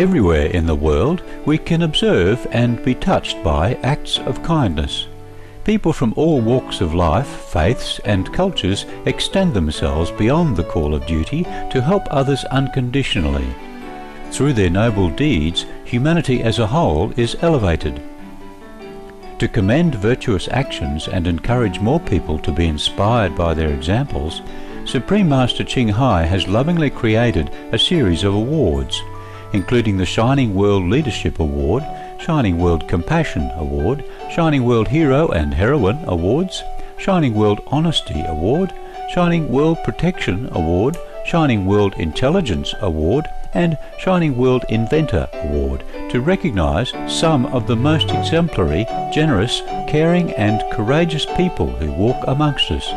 Everywhere in the world we can observe and be touched by acts of kindness. People from all walks of life, faiths and cultures extend themselves beyond the call of duty to help others unconditionally. Through their noble deeds, humanity as a whole is elevated. To commend virtuous actions and encourage more people to be inspired by their examples, Supreme Master Ching Hai has lovingly created a series of awards, including the Shining World Leadership Award, Shining World Compassion Award, Shining World Hero and Heroine Awards, Shining World Honesty Award, Shining World Protection Award, Shining World Intelligence Award, and Shining World Inventor Award to recognise some of the most exemplary, generous, caring and courageous people who walk amongst us.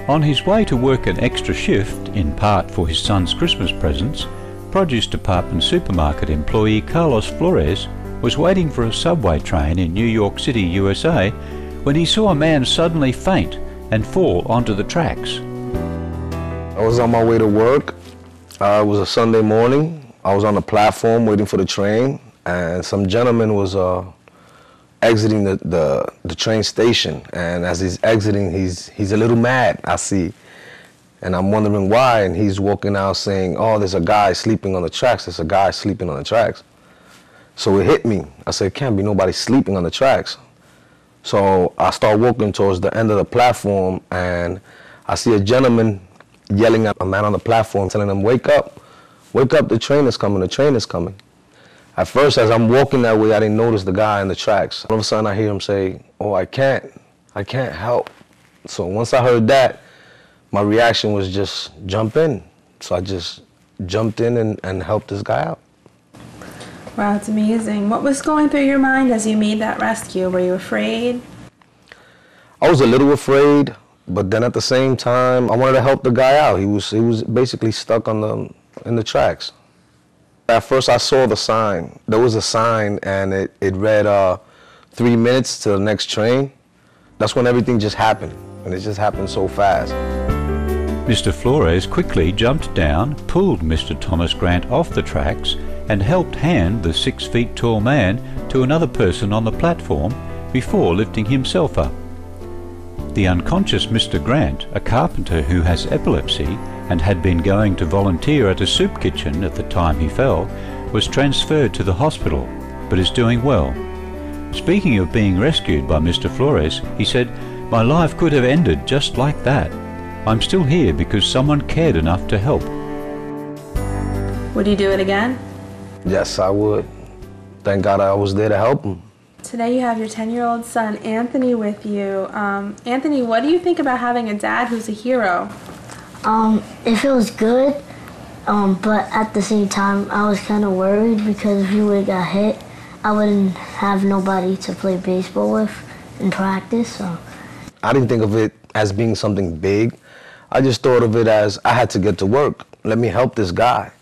On his way to work an extra shift, in part for his son's Christmas presents, Produce Department supermarket employee Carlos Flores was waiting for a subway train in New York City, USA, when he saw a man suddenly faint and fall onto the tracks. I was on my way to work. It was a Sunday morning. I was on the platform waiting for the train, and some gentleman was exiting the train station, and as he's exiting, he's a little mad, I see, and I'm wondering why, and he's walking out saying, "Oh, there's a guy sleeping on the tracks, there's a guy sleeping on the tracks." So it hit me. I said, "Can't be nobody sleeping on the tracks." So I start walking towards the end of the platform, and I see a gentleman yelling at a man on the platform, telling him, wake up, the train is coming, the train is coming." At first, as I'm walking that way, I didn't notice the guy in the tracks. All of a sudden, I hear him say, "Oh, I can't help." So once I heard that, my reaction was just jump in. So I just jumped in and helped this guy out. Wow, it's amazing. What was going through your mind as you made that rescue? Were you afraid? I was a little afraid, but then at the same time, I wanted to help the guy out. He was basically stuck in the tracks. At first I saw the sign. There was a sign and it read 3 minutes to the next train. That's when everything just happened, and it just happened so fast. Mr. Flores quickly jumped down, pulled Mr. Thomas Grant off the tracks and helped hand the 6 feet tall man to another person on the platform before lifting himself up. The unconscious Mr. Grant, a carpenter who has epilepsy and had been going to volunteer at a soup kitchen at the time he fell, was transferred to the hospital, but is doing well. Speaking of being rescued by Mr. Flores, he said, "My life could have ended just like that. I'm still here because someone cared enough to help." Would you do it again? Yes, I would. Thank God I was there to help him. Today you have your 10-year-old son, Anthony, with you. Anthony, what do you think about having a dad who's a hero? It feels good, but at the same time, I was kind of worried because if he would have got hit, I wouldn't have nobody to play baseball with in practice. So I didn't think of it as being something big. I just thought of it as I had to get to work. Let me help this guy.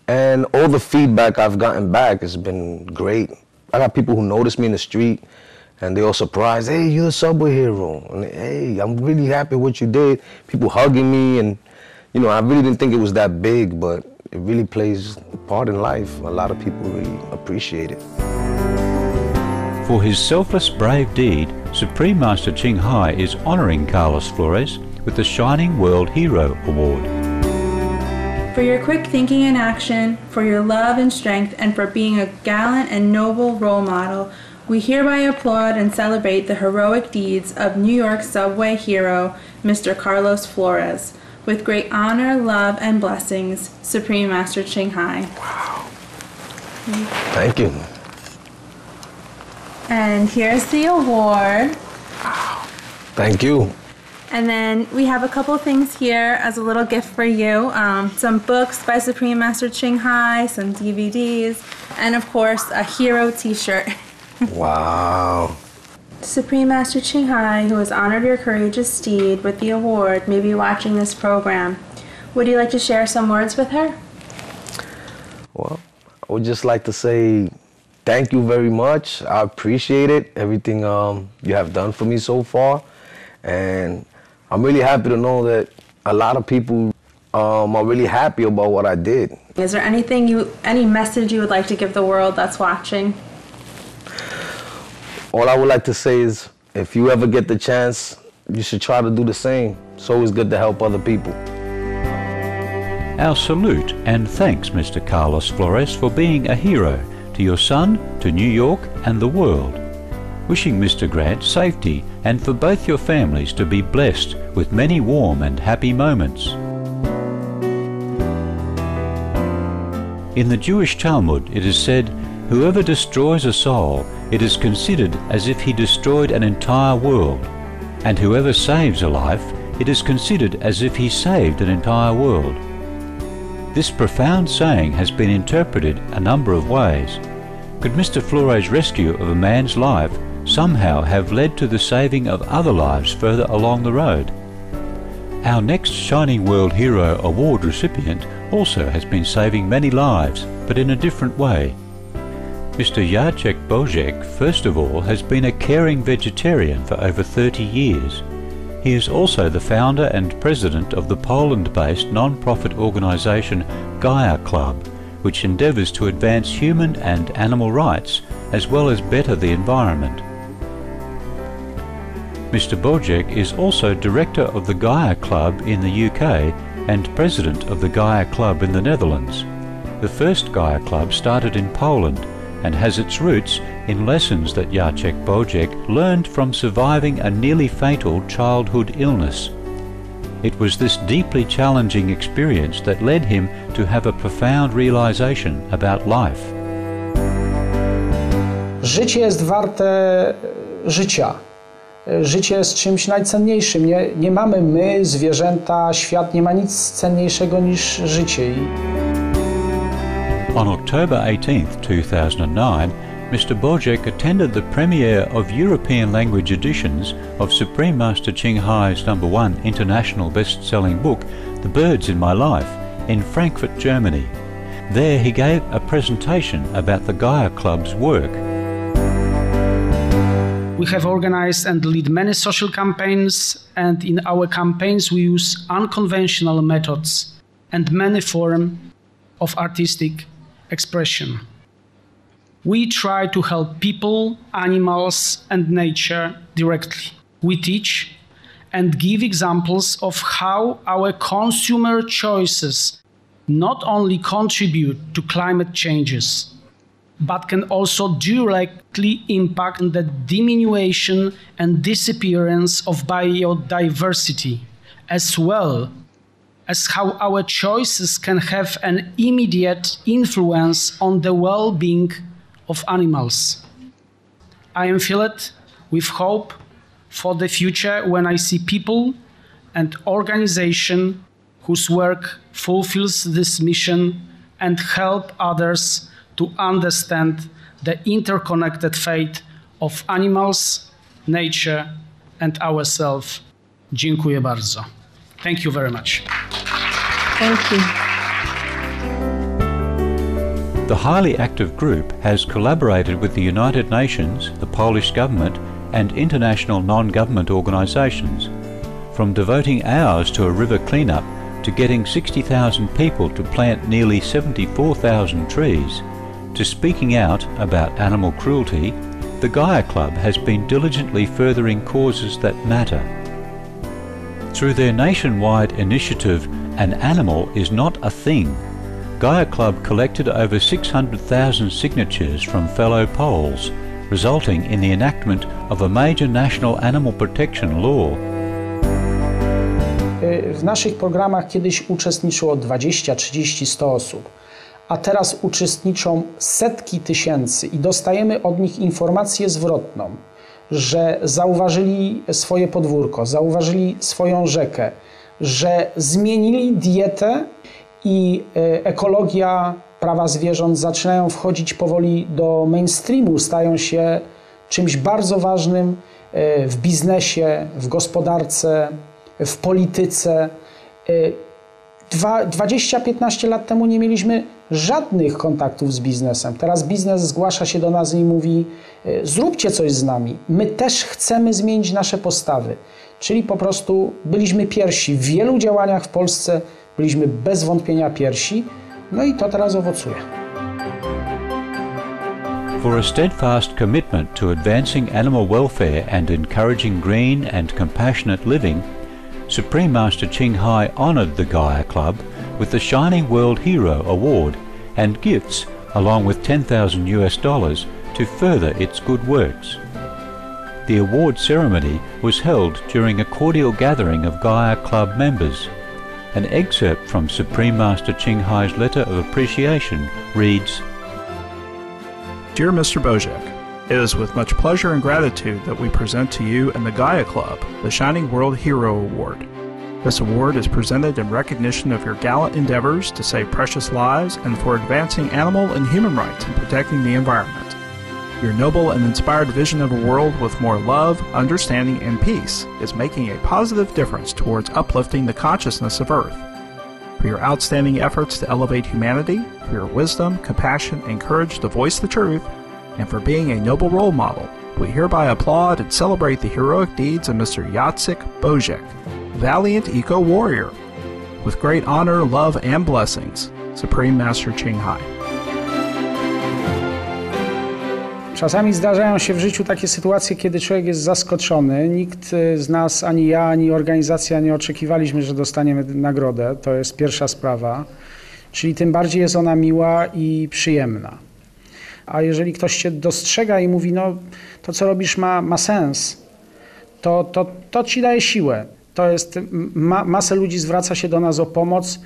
And all the feedback I've gotten back has been great. I got people who notice me in the street, and they're all surprised. "Hey, you're the subway hero." And "Hey, I'm really happy what you did." People hugging me, and you know, I really didn't think it was that big, but it really plays a part in life. A lot of people really appreciate it. For his selfless brave deed, Supreme Master Ching Hai is honouring Carlos Flores with the Shining World Hero Award. For your quick thinking and action, for your love and strength, and for being a gallant and noble role model, we hereby applaud and celebrate the heroic deeds of New York subway hero, Mr. Carlos Flores. With great honor, love, and blessings, Supreme Master Ching Hai. Wow. Thank you. And here's the award. Wow. Thank you. And then we have a couple things here as a little gift for you. Some books by Supreme Master Ching Hai, some DVDs, and of course a hero t-shirt. Wow. Supreme Master Ching Hai, who has honored your courageous deed with the award, may be watching this program. Would you like to share some words with her? Well, I would just like to say thank you very much. I appreciate it, everything you have done for me so far. And I'm really happy to know that a lot of people are really happy about what I did. Is there any message you would like to give the world that's watching? All I would like to say is, if you ever get the chance, you should try to do the same. It's always good to help other people. Our salute and thanks, Mr. Carlos Flores, for being a hero to your son, to New York and the world. Wishing Mr. Grant safety and for both your families to be blessed with many warm and happy moments. In the Jewish Talmud it is said, "Whoever destroys a soul, it is considered as if he destroyed an entire world, and whoever saves a life, it is considered as if he saved an entire world." This profound saying has been interpreted a number of ways. Could Mr. Flores' rescue of a man's life somehow have led to the saving of other lives further along the road? Our next Shining World Hero Award recipient also has been saving many lives, but in a different way. Mr. Jacek Bozek, first of all, has been a caring vegetarian for over 30 years. He is also the founder and president of the Poland-based non-profit organisation Gaia Club, which endeavours to advance human and animal rights as well as better the environment. Mr. Bozek is also director of the Gaia Club in the UK and president of the Gaia Club in the Netherlands. The first Gaia Club started in Poland and has its roots in lessons that Jacek Bozek learned from surviving a nearly fatal childhood illness. It was this deeply challenging experience that led him to have a profound realization about life. Życie jest warte życia. Życie jest czymś najcenniejszym. Nie mamy my, zwierzęta, świat nie ma nic cenniejszego niż życie. On October 18, 2009, Mr. Bozek attended the premiere of European language editions of Supreme Master Ching Hai's #1 international best-selling book, The Birds in My Life, in Frankfurt, Germany. There he gave a presentation about the Gaia Club's work. We have organized and lead many social campaigns, and in our campaigns we use unconventional methods and many forms of artistic expression. We try to help people, animals, and nature directly. We teach and give examples of how our consumer choices not only contribute to climate changes, but can also directly impact the diminution and disappearance of biodiversity, as well as how our choices can have an immediate influence on the well-being of animals. I am filled with hope for the future when I see people and organizations whose work fulfills this mission and help others to understand the interconnected fate of animals, nature and ourselves. Dziękuję bardzo. Thank you very much. Thank you. The highly active group has collaborated with the United Nations, the Polish government and international non-government organisations, from devoting hours to a river cleanup to getting 60,000 people to plant nearly 74,000 trees, to speaking out about animal cruelty. The Gaia Club has been diligently furthering causes that matter. Through their nationwide initiative, An Animal is Not a Thing, Gaia Club collected over 600,000 signatures from fellow Poles, resulting in the enactment of a major national animal protection law. W naszych programach kiedyś uczestniczyło 20, 30, 100 osób, a teraz uczestniczą setki tysięcy i dostajemy od nich informację zwrotną, że zauważyli swoje podwórko, zauważyli swoją rzekę, że zmienili dietę i ekologia, prawa zwierząt zaczynają wchodzić powoli do mainstreamu, stają się czymś bardzo ważnym w biznesie, w gospodarce, w polityce. 20-15 lat temu nie mieliśmy żadnych kontaktów z biznesem. Teraz biznes zgłasza się do nas i mówi: zróbcie coś z nami. My też chcemy zmienić nasze postawy. Czyli po prostu byliśmy pierwsi. W wielu działaniach w Polsce byliśmy bez wątpienia pierwsi. No i to teraz owocuje. For a steadfast commitment to advancing animal welfare and encouraging green and compassionate living, Supreme Master Ching Hai honoured the Gaia Club with the Shining World Hero Award and gifts along with $10,000 to further its good works. The award ceremony was held during a cordial gathering of Gaia Club members. An excerpt from Supreme Master Ching Hai's letter of appreciation reads, Dear Mr. Bozek, it is with much pleasure and gratitude that we present to you and the Gaia Club the Shining World Hero Award. This award is presented in recognition of your gallant endeavors to save precious lives and for advancing animal and human rights and protecting the environment. Your noble and inspired vision of a world with more love, understanding, and peace is making a positive difference towards uplifting the consciousness of Earth. For your outstanding efforts to elevate humanity, for your wisdom, compassion, and courage to voice the truth, and for being a noble role model, we hereby applaud and celebrate the heroic deeds of Mr. Jacek Bozek, valiant eco-warrior. With great honor, love, and blessings, Supreme Master Ching Hai. Czasami zdarzają się w życiu takie sytuacje, kiedy człowiek jest zaskoczony. Nikt z nas, ani ja, ani organizacja nie oczekiwaliśmy, że dostaniemy nagrodę. To jest pierwsza sprawa. Czyli tym bardziej jest ona miła i przyjemna. A jeżeli ktoś cię dostrzega i mówi, no to co robisz ma sens, to ci daje siłę. To jest, masę ludzi zwraca się do nas o pomoc.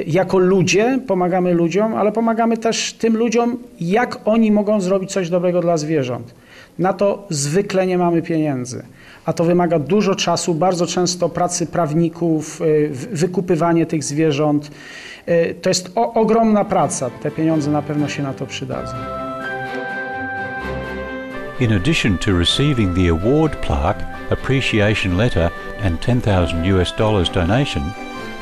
Jako ludzie pomagamy ludziom, ale pomagamy też tym ludziom, jak oni mogą zrobić coś dobrego dla zwierząt. Na to zwykle nie mamy pieniędzy, a to wymaga dużo czasu, bardzo często pracy prawników, wykupywanie tych zwierząt. To jest ogromna praca. Te pieniądze na pewno się na to przydadzą. In addition to receiving the award plaque, appreciation letter and $10,000 donation,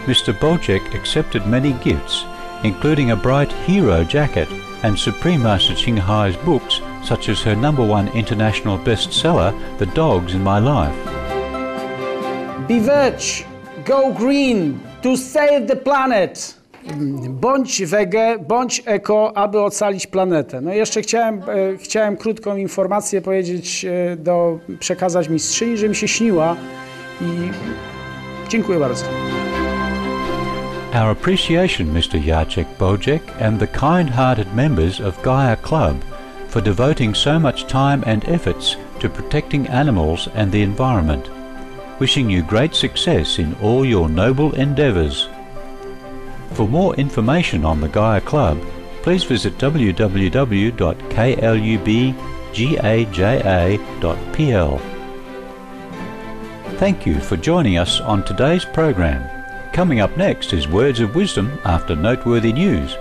Mr. Bozek accepted many gifts, including a bright hero jacket and Supreme Master Ching Hai's books, such as her #1 international bestseller, The Dogs in My Life. Be veg, go green, to save the planet. Bądź wege, bądź eko, aby ocalić planetę. No i jeszcze chciałem krótką informację powiedzieć, przekazać mistrzyni, że mi się śniła i dziękuję bardzo. Our appreciation, Mr. Jacek Bozek and the kind-hearted members of Gaia Club for devoting so much time and efforts to protecting animals and the environment. Wishing you great success in all your noble endeavours. For more information on the Gaia Club, please visit www.klubgaja.pl. Thank you for joining us on today's programme. Coming up next is Words of Wisdom after noteworthy news.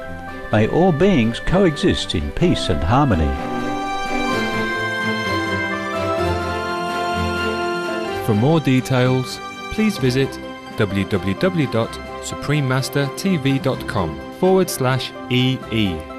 May all beings coexist in peace and harmony. For more details, please visit www.suprememastertv.com/EE.